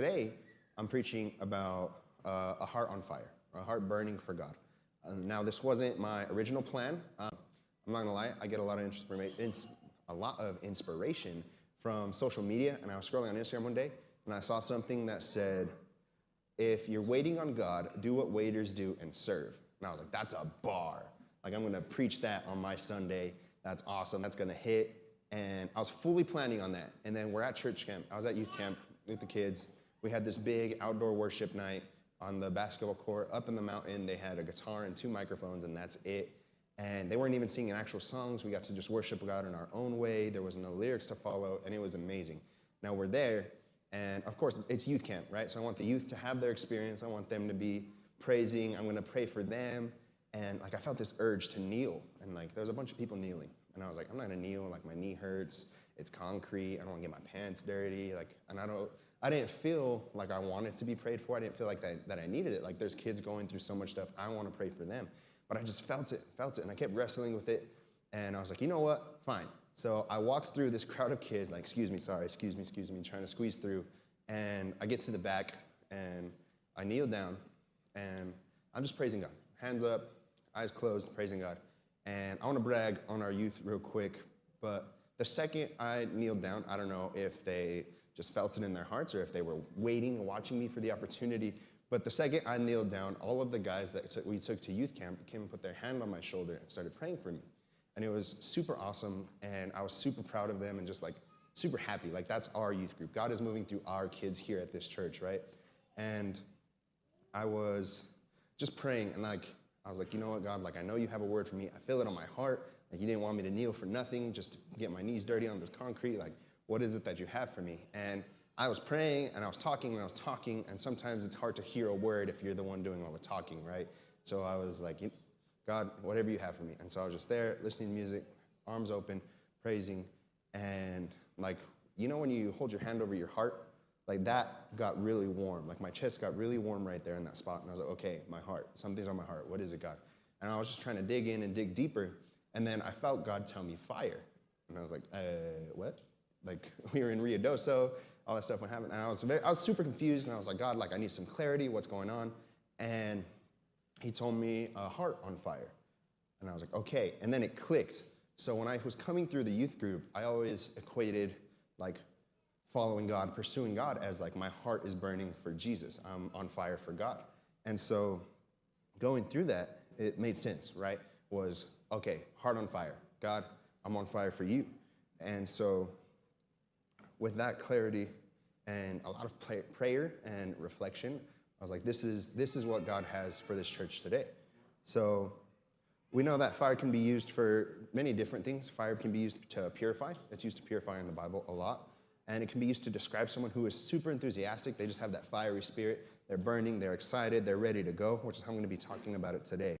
today, I'm preaching about a heart on fire, a heart burning for God. Now, this wasn't my original plan. I'm not gonna lie, I get a lot of inspiration from social media, and I was scrolling on Instagram one day, and I saw something that said, if you're waiting on God, do what waiters do and serve. And I was like, that's a bar. Like, I'm gonna preach that on my Sunday. That's awesome, that's gonna hit. And I was fully planning on that. And then we're at church camp. I was at youth camp with the kids. We had this big outdoor worship night on the basketball court up in the mountain. They had a guitar and 2 microphones, and that's it. And they weren't even singing actual songs. We got to just worship God in our own way. There was no lyrics to follow, and it was amazing. Now we're there, and of course, it's youth camp, right? So I want the youth to have their experience. I want them to be praising. I'm gonna pray for them. And like, I felt this urge to kneel, and like, there was a bunch of people kneeling. And I was like, I'm not gonna kneel, like my knee hurts, it's concrete, I don't wanna get my pants dirty, like, and I didn't feel like I wanted to be prayed for. I didn't feel like that I needed it. Like, there's kids going through so much stuff, I wanna pray for them. But I just felt it, and I kept wrestling with it, and I was like, you know what, fine. So I walked through this crowd of kids, like, excuse me, trying to squeeze through, and I get to the back, and I kneel down, and I'm just praising God. Hands up, eyes closed, praising God. And I wanna brag on our youth real quick, but the second I kneeled down, I don't know if they just felt it in their hearts or if they were waiting and watching me for the opportunity, but the second I kneeled down, all of the guys that we took to youth camp came and put their hand on my shoulder and started praying for me. And it was super awesome, and I was super proud of them and just like super happy. Like, that's our youth group. God is moving through our kids here at this church, right? And I was just praying, and like, I was like, you know what, God, like, I know you have a word for me. I feel it on my heart. Like, you didn't want me to kneel for nothing, just to get my knees dirty on this concrete. Like, what is it that you have for me? And I was praying, and I was talking, and sometimes it's hard to hear a word if you're the one doing all the talking, right? So I was like, God, whatever you have for me. And so I was just there, listening to music, arms open, praising, and like, you know when you hold your hand over your heart? Like, that got really warm. Like, my chest got really warm right there in that spot. And I was like, okay, my heart, something's on my heart. What is it, God? And I was just trying to dig in and dig deeper. And then I felt God tell me fire. And I was like, what? Like, we were in Rio Doso, all that stuff went happen. And I was super confused. And I was like, God, like, I need some clarity. What's going on? And he told me a heart on fire. And I was like, okay. And then it clicked. So when I was coming through the youth group, I always equated like following God, pursuing God as like, my heart is burning for Jesus. I'm on fire for God. And so going through that, it made sense, right? Was, okay, heart on fire. God, I'm on fire for you. And so with that clarity and a lot of prayer and reflection, I was like, this is what God has for this church today. So we know that fire can be used for many different things. Fire can be used to purify. It's used to purify in the Bible a lot. And it can be used to describe someone who is super enthusiastic. They just have that fiery spirit. They're burning, they're excited, they're ready to go, which is how I'm going to be talking about it today.